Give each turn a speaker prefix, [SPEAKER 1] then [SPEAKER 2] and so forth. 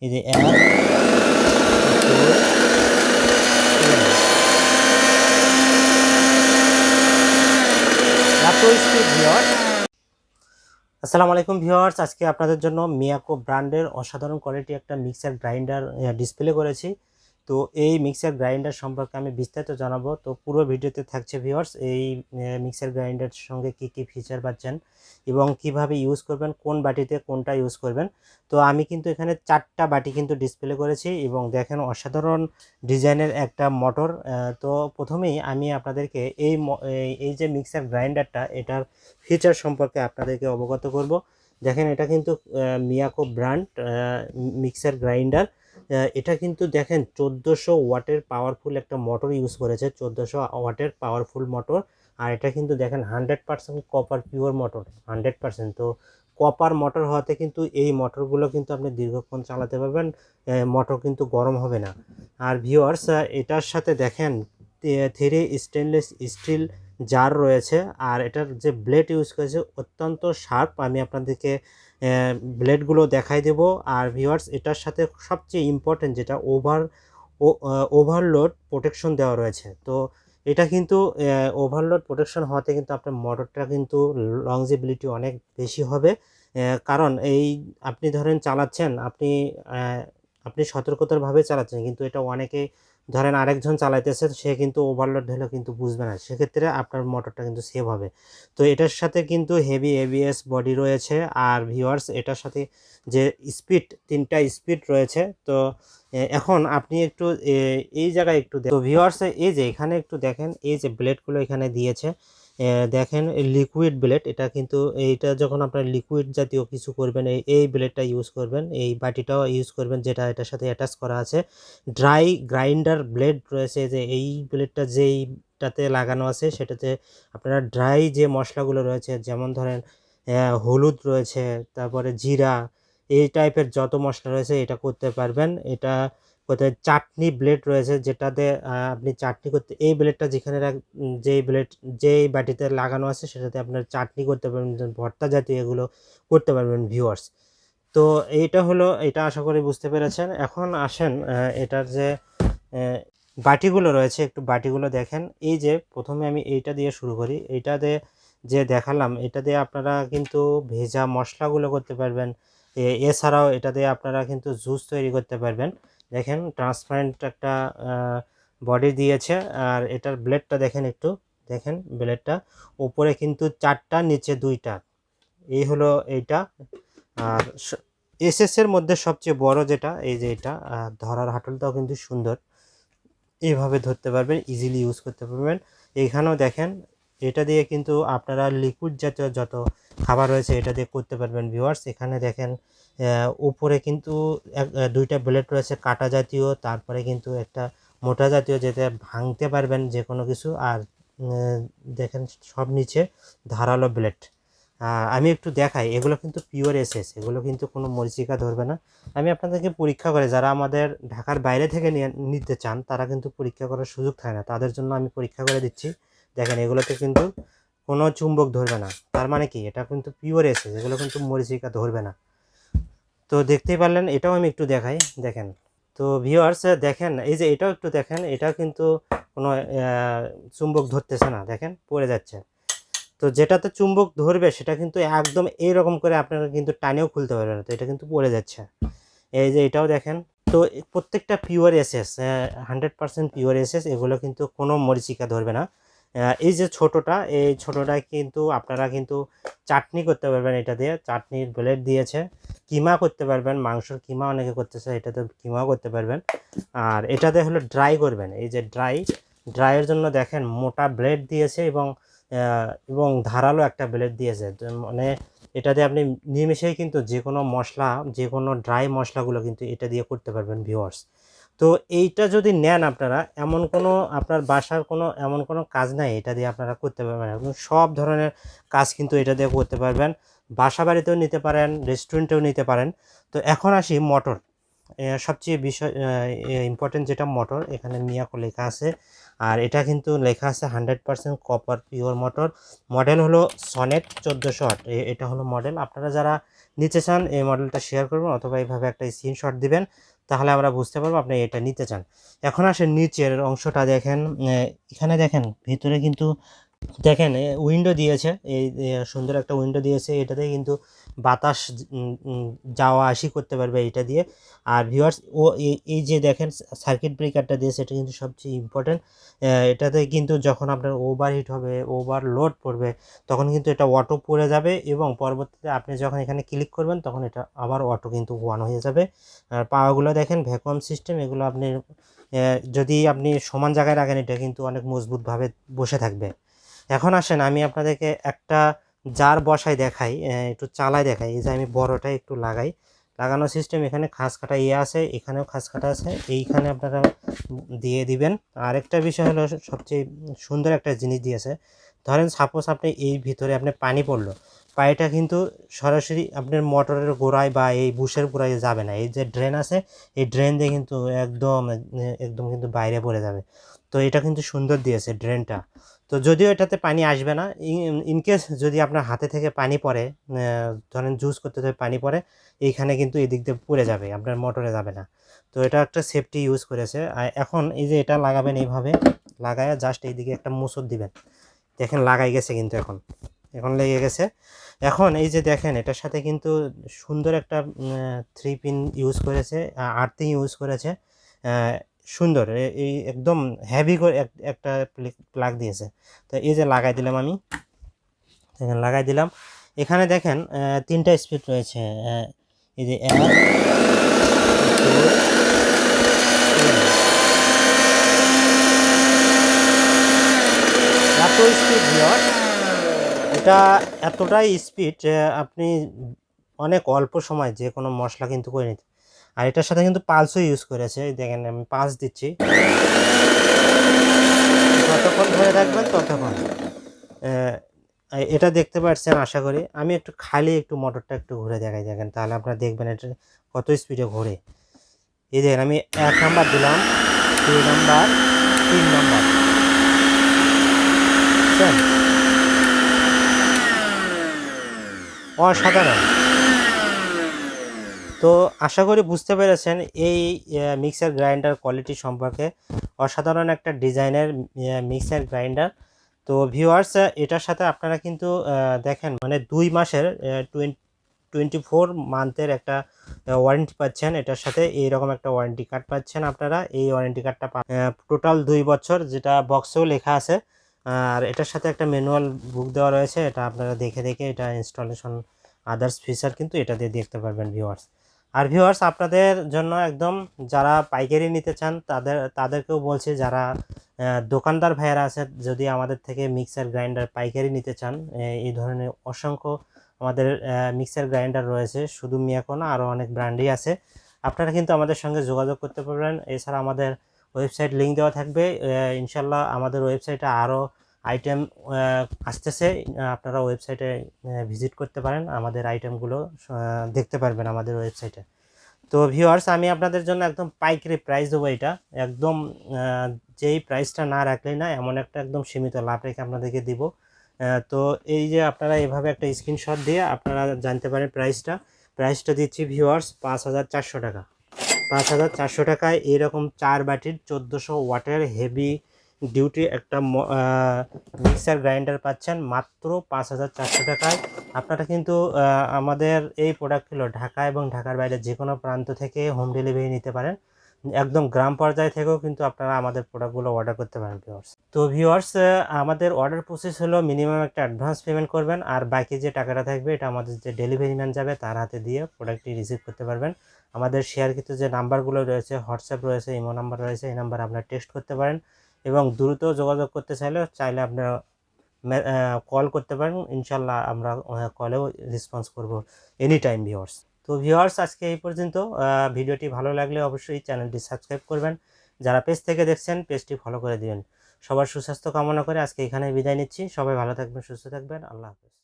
[SPEAKER 1] এই যে ১, ২, ৩ এত স্পিড ভিউয়ার্স। আসসালামু আলাইকুম ভিউয়ার্স, আজকে আপনাদের জন্য মিয়াকো ব্র্যান্ডের অসাধারণ কোয়ালিটি একটা মিক্সার গ্রাইন্ডার ডিসপ্লে করেছি। তো এই মিক্সার গ্রাইন্ডার সম্পর্কে আমি বিস্তারিত জানাবো। তো পুরো ভিডিওতে থাকছে ভিউয়ার্স এই মিক্সার গ্রাইন্ডার সঙ্গে কি কি ফিচার পাচ্ছেন এবং কিভাবে ইউজ করবেন, কোন বাটিতে কোনটা ইউজ করবেন। তো আমি কিন্তু এখানে 4টা বাটি কিন্তু ডিসপ্লে করেছি এবং দেখেন অসাধারণ ডিজাইনের একটা মোটর। তো প্রথমেই আমি আপনাদেরকে এই যে মিক্সার গ্রাইন্ডারটা এটার ফিচার সম্পর্কে আপনাদেরকে অবগত করব। দেখেন এটা কিন্তু মিয়াকো ব্র্যান্ড মিক্সার গ্রাইন্ডার। এটা কিন্তু দেখেন 1400 ওয়াটের পাওয়ারফুল একটা মোটর ইউজ করেছে, 1400 ওয়াটের পাওয়ারফুল মোটর। আর এটা কিন্তু দেখেন 100% কপার পিওর মোটর, 100%। তো কপার মোটর হওয়াতে কিন্তু এই মোটরগুলো কিন্তু আপনি দীর্ঘক্ষণ চালাতে পারবেন, মোটর কিন্তু গরম হবে না। আর ভিউয়ার্স এটার সাথে দেখেন 3 স্টেনলেস স্টিল জার রয়েছে। আর এটার যে ব্লেড ইউজ করেছে অত্যন্ত শার্প, আমি আপনাদেরকে ব্লেডগুলো দেখাই দেব। আর ভিউয়ার্স এটার সাথে সবচেয়ে ইম্পর্টেন্ট যেটা ওভারলোড প্রোটেকশন দেওয়া রয়েছে। তো এটা কিন্তু ওভারলোড প্রোটেকশন হওয়াতে কিন্তু আপনার মোটরটা কিন্তু লংজিবিলিটি অনেক বেশি হবে। কারণ এই আপনি ধরেন চালাচ্ছেন, আপনি সতর্কতারভাবে চালাচ্ছেন, কিন্তু এটা অনেকে ধরেন আরেকজন চালাইতেছে, সে কিন্তু ওভারলোড হলে কিন্তু বুঝবে না, সেক্ষেত্রে আপনার মোটরটা কিন্তু সেভ হবে। তো এটার সাথে কিন্তু হেভি এবিএস বডি রয়েছে। আর ভিউয়ার্স এটার সাথে যে স্পিড, 3টা স্পিড রয়েছে। তো এখন আপনি একটু এই জায়গায় একটু তো ভিউয়ার্স এই যে এখানে একটু দেখেন, এই যে ব্লেডগুলো এখানে দিয়েছে, দেখেন লিকুইড ব্লেড। এটা কিন্তু এইটা যখন আপনার লিকুইড জাতীয় কিছু করবেন এই ব্লেডটা ইউজ করবেন, এই বাটিটাও ইউজ করবেন যেটা এটার সাথে অ্যাটাচ করা আছে। ড্রাই গ্রাইন্ডার ব্লেড রয়েছে, যে এই ব্লেডটা যেইটাতে লাগানো আছে সেটাতে আপনারা ড্রাই যে মশলাগুলো রয়েছে, যেমন ধরেন হলুদ রয়েছে, তারপরে জিরা, এই টাইপের যত মশলা রয়েছে এটা করতে পারবেন। এটা কোথায় চাটনি ব্লেড রয়েছে যেটাতে আপনি চাটনি করতে, এই ব্লেডটা যেখানে যেই বাটিতে লাগানো আছে সেটাতে আপনার চাটনি করতে পারবেন, ভর্তা জাতীয় এগুলো করতে পারবেন ভিউয়ার্স। তো এইটা হলো, এটা আশা করি বুঝতে পেরেছেন। এখন আসেন এটার যে বাটিগুলো রয়েছে, একটু বাটিগুলো দেখেন। এই যে প্রথমে আমি এইটা দিয়ে শুরু করি, এইটাতে যে দেখালাম এটা দিয়ে আপনারা কিন্তু ভেজা মশলাগুলো করতে পারবেন। এছাড়াও এটা দিয়ে আপনারা কিন্তু জুস তৈরি করতে পারবেন। দেখেন ট্রান্সপারেন্ট একটা বডি দিয়েছে। আর এটার ব্লেডটা দেখেন, একটু দেখেন ব্লেডটা উপরে কিন্তু 4টা, নিচে 2টা, এই হলো এইটা। আর এসএস এর মধ্যে সবচেয়ে বড় যেটা এই যে এটা, ধরার হাতলটাও কিন্তু সুন্দর, এইভাবে ধরতে পারবেন, ইজিলি ইউজ করতে পারবেন। এইখানেও দেখেন এটা দিয়ে কিন্তু আপনারা লিকুইড জাতীয় যত খাবার রয়েছে এটা দিয়ে করতে পারবেন ভিউয়ার্স। এখানে দেখেন উপরে কিন্তু 2টা ব্লেড রয়েছে, কাটা জাতীয়, তারপরে কিন্তু একটা মোটা জাতীয়, যেটা ভাঙতে পারবেন যে কোনো কিছু। আর দেখেন সব নিচে ধারালো ব্লেড। আমি একটু দেখাই, এগুলো কিন্তু পিওর এসএস, এগুলো কিন্তু কোনো মরিচিকা ধরবে না। আমি আপনাদেরকে পরীক্ষা করে, যারা আমাদের ঢাকার বাইরে থেকে নিতে চান তারা কিন্তু পরীক্ষা করার সুযোগ থাকে না, তাদের জন্য আমি পরীক্ষা করে দিচ্ছি। দেখেন এগুলোতে কিন্তু কোনো চুম্বক ধরবে না, তার মানে কি এটা কিন্তু পিওর এসএস, এগুলো কিন্তু মরিচিকা ধরবে না। তো দেখতেই পারলেন, এটাও আমি একটু দেখাই, দেখেন। তো ভিউয়ার্স দেখেন এই যে এটাও একটু দেখেন, এটা কিন্তু কোনো চুম্বক ধরতেছে না, দেখেন পড়ে যাচ্ছে। তো যেটাতে চুম্বক ধরবে সেটা কিন্তু একদম এইরকম করে আপনারা কিন্তু টানেও খুলতে পারবেন না, তো এটা কিন্তু পড়ে যাচ্ছে। এই যে এটাও দেখেন। তো প্রত্যেকটা পিওর এসএস, 100% পিওর এসএস, এগুলো কিন্তু কোনো মরিচিকা ধরবে না। এই যে ছোটোটা, এই ছোটোটায় কিন্তু আপনারা কিন্তু চাটনি করতে পারবেন, এটা দিয়ে চাটনির ব্লেড দিয়েছে। কিমা করতে পারবেন, মাংসর কিমা অনেকে করতেছে, এটাতে কিমাও করতে পারবেন। আর এটাতে হলো ড্রাই করবেন, এই যে ড্রাইয়ের জন্য দেখেন মোটা ব্লেড দিয়েছে এবং ধারালো একটা ব্লেড দিয়েছে। মানে এটাতে আপনি নিমেষেই কিন্তু যে কোনো মশলা, যে কোনো ড্রাই মশলাগুলো কিন্তু এটা দিয়ে করতে পারবেন ভিউয়ার্স। তো এইটা যদি নেন আপনারা, এমন কোনো আপনার বাসার কোনো এমন কোনো কাজ নাই এটা দিয়ে আপনারা করতে পারবেন, এবং সব ধরনের কাজ কিন্তু এটা দিয়ে করতে পারবেন। বাসা বাড়িতেও নিতে পারেন, রেস্টুরেন্টেও নিতে পারেন। তো এখন আসি মোটর, সবচেয়ে বিষয় ইম্পর্টেন্ট যেটা মোটর, এখানে মিয়াকো লেখা আছে। আর এটা কিন্তু লেখা আছে 100% কপার পিওর মোটর। মডেল হলো সনেট 1400 ওয়াট, এটা হলো মডেল। আপনারা যারা নিতে চান এই মডেলটা শেয়ার করবেন, অথবা এইভাবে একটা স্ক্রিনশট দিবেন, তাহলে আমরা বুঝতে পারবো আপনি এটা নিতে চান। এখন আসেন নিচের অংশটা দেখেন, এখানে দেখেন ভিতরে কিন্তু দেখেন উইন্ডো দিয়েছে, এই সুন্দর একটা উইন্ডো দিয়েছে, এটাতে কিন্তু বাতাস যাওয়া আসি করতে পারবে এটা দিয়ে। আর ভিউয়ার্স ও এই যে দেখেন সার্কিট ব্রেকারটা দিয়েছে, এটা কিন্তু সবচেয়ে ইম্পর্টেন্ট। এটাতে কিন্তু যখন আপনার ওভারহিট হবে, ওভারলোড পড়বে, তখন কিন্তু এটা অটো পড়ে যাবে, এবং পরবর্তীতে আপনি যখন এখানে ক্লিক করবেন তখন এটা আবার অটো কিন্তু অন হয়ে যাবে। আর পাওয়াগুলো দেখেন ভ্যাকুয়াম সিস্টেম, এগুলো আপনি যদি আপনি সমান জায়গায় রাখেন এটা কিন্তু অনেক মজবুতভাবে বসে থাকবে। এখন আসেন আমি আপনাদেরকে একটা জার বসাই দেখাই, একটু চালাই দেখাই। এই যে আমি বড়টা একটু লাগাই, লাগানো সিস্টেম, এখানে খাস কাটা আছে, এখানেও খাস কাটা আছে, এইখানে আপনারা দিয়ে দিবেন। আরেকটা বিষয় হলো সবচেয়ে সুন্দর একটা জিনিস দিয়েছে, ধরেন সাপোজ আপনি এই ভিতরে আপনি পানি পড়লো, পানিটা কিন্তু সরাসরি আপনার মোটরের গোড়ায় বা এই বুশের গোড়ায় যাবে না, এই যে ড্রেন আছে এই ড্রেন দিয়ে কিন্তু একদম একদম কিন্তু বাইরে পড়ে যাবে। তো এটা কিন্তু সুন্দর দিয়েছে ড্রেনটা। তো যদিও এটাতে পানি আসবে না, ইনকেস যদি আপনার হাতে থেকে পানি পড়ে, ধরেন জুস করতে পানি পড়ে, এইখানে কিন্তু এদিক দিয়ে পড়ে যাবে, আপনার মোটরে যাবে না। তো এটা একটা সেফটি ইউজ করেছে। আর এখন এই যে এটা লাগাবেন, এইভাবে লাগায় জাস্ট এইদিকে একটা মুসুর দিবেন, দেখেন লাগাই গেছে কিন্তু এখন এখন লেগে গেছে। এখন এই যে দেখেন এটার সাথে কিন্তু সুন্দর একটা 3 পিন ইউজ করেছে, আর্থিং ইউজ করেছে, সুন্দর এই একদম হেভি করে একটা প্লাগ দিয়েছে। তো এই যে লাগাই দিলাম আমি, এখানে লাগাই দিলাম। এখানে দেখেন 3টা স্পিড রয়েছে, এই যে 1 2 3, এত স্পিড ভিউয়ার, এটা এতটাই স্পিড আপনি অনেক অল্প সময় যে কোনো মশলা কিন্তু করে নিতে। আর এটার সাথে কিন্তু পালসও ইউজ করেছে, দেখেন আমি পালস দিচ্ছি, যতক্ষণ ধরে রাখবেন ততক্ষণ এটা দেখতে পাচ্ছেন আশা করি। আমি একটু খালি একটু মোটরটা একটু ঘুরে দেখাই, দেখেন তাহলে আপনারা দেখবেন এটা কত স্পিডে ঘোরে। এই দেখেন আমি 1 নাম্বার দিলাম, 2 নাম্বার, 3 নাম্বার, অসাধারণ। তো আশা করি বুঝতে পেরেছেন এই মিক্সার গ্রাইন্ডার কোয়ালিটি সম্পর্কে, অসাধারণ একটা ডিজাইনের মিক্সার গ্রাইন্ডার। তো ভিউয়ার্স এটার সাথে আপনারা কিন্তু দেখেন মানে 2 মাসের 24 মান্থের একটা ওয়ারেন্টি পাচ্ছেন, এটার সাথে এইরকম একটা ওয়ারেন্টি কার্ড পাচ্ছেন আপনারা। এই ওয়ারেন্টি কার্ডটা টোটাল 2 বছর, যেটা বক্সেও লেখা আছে। আর এটার সাথে একটা ম্যানুয়াল বুক দেওয়া রয়েছে, এটা আপনারা দেখে দেখে এটা ইনস্টলেশন আদার্স ফিচার কিন্তু এটা দিয়ে দেখতে পারবেন ভিউয়ার্স। আর ভিউয়ার্স আপনাদের জন্য একদম যারা পাইকারি নিতে চান তাদেরকেও বলছি, যারা দোকানদার ভাইয়েরা আছে, যদি আমাদের থেকে মিক্সার গ্রাইন্ডার পাইকারি নিতে চান, এই ধরনের অসংখ্য আমাদের মিক্সার গ্রাইন্ডার রয়েছে, শুধু মিয়াকো না আরও অনেক ব্র্যান্ডই আছে, আপনারা কিন্তু আমাদের সঙ্গে যোগাযোগ করতে পারবেন। এছাড়া আমাদের ওয়েবসাইট লিঙ্ক দেওয়া থাকবে, ইনশাল্লাহ আমাদের ওয়েবসাইটে আরও আইটেম আসতেছে, আপনারা ওয়েবসাইটে ভিজিট করতে পারেন, আমাদের আইটেমগুলো দেখতে পারবেন আমাদের ওয়েবসাইটে। তো ভিউয়ার্স আমি আপনাদের জন্য একদম পাইকারি প্রাইস দেবো, এটা একদম যেই প্রাইসটা না রাখলেই না, এমন একটা একদম সীমিত লাভ রেখে আপনাদেরকে দিব। তো এই যে আপনারা এভাবে একটা স্ক্রিনশট দিয়ে আপনারা জানতে পারেন প্রাইসটা দিচ্ছি ভিউয়ার্স 5400 টাকা। 5400 টাকায় এরকম 4 বাটির 1400 ওয়াটের হেভি ডিউটি একটা মিক্সার গ্রাইন্ডার পাচ্ছেন মাত্র 5400 টাকায়। আপনারা কিন্তু আমাদের এই প্রোডাক্টগুলো ঢাকা এবং ঢাকার বাইরে যে কোনো প্রান্ত থেকে হোম ডেলিভারি নিতে পারেন, একদম গ্রাম পর্যায়ে থেকেও কিন্তু আপনারা আমাদের প্রোডাক্টগুলো অর্ডার করতে পারেন ভিউয়ার্স। তো ভিউয়ার্স আমাদের অর্ডার প্রসেস হলো মিনিমাম একটা অ্যাডভান্স পেমেন্ট করবেন, আর বাকি যে টাকাটা থাকবে এটা আমাদের যে ডেলিভারি ম্যান যাবে তার হাতে দিয়ে প্রোডাক্টটি রিসিভ করতে পারবেন। আমাদের শেয়ারকৃত যে নাম্বারগুলো রয়েছে, হোয়াটসঅ্যাপ রয়েছে, ইমো নাম্বার রয়েছে, এই নাম্বার আপনারা টেক্সট করতে পারেন, এবং দ্রুত যোগাযোগ করতে চাইলে আপনারা কল করতে পারেন, ইনশাল্লাহ আমরা কলেও রেসপন্স করব এনি টাইম ভিউয়ার্স। তো ভিউয়ার্স আজকে এই পর্যন্ত। ভিডিওটি ভালো লাগলে অবশ্যই চ্যানেলটি সাবস্ক্রাইব করবেন, যারা পেজ থেকে দেখছেন পেজটি ফলো করে দিবেন। সবার সুস্বাস্থ্য কামনা করে আজকে এখানে বিদায় নিচ্ছি। সবাই ভালো থাকবেন, সুস্থ থাকবেন, আল্লাহ হাফেজ।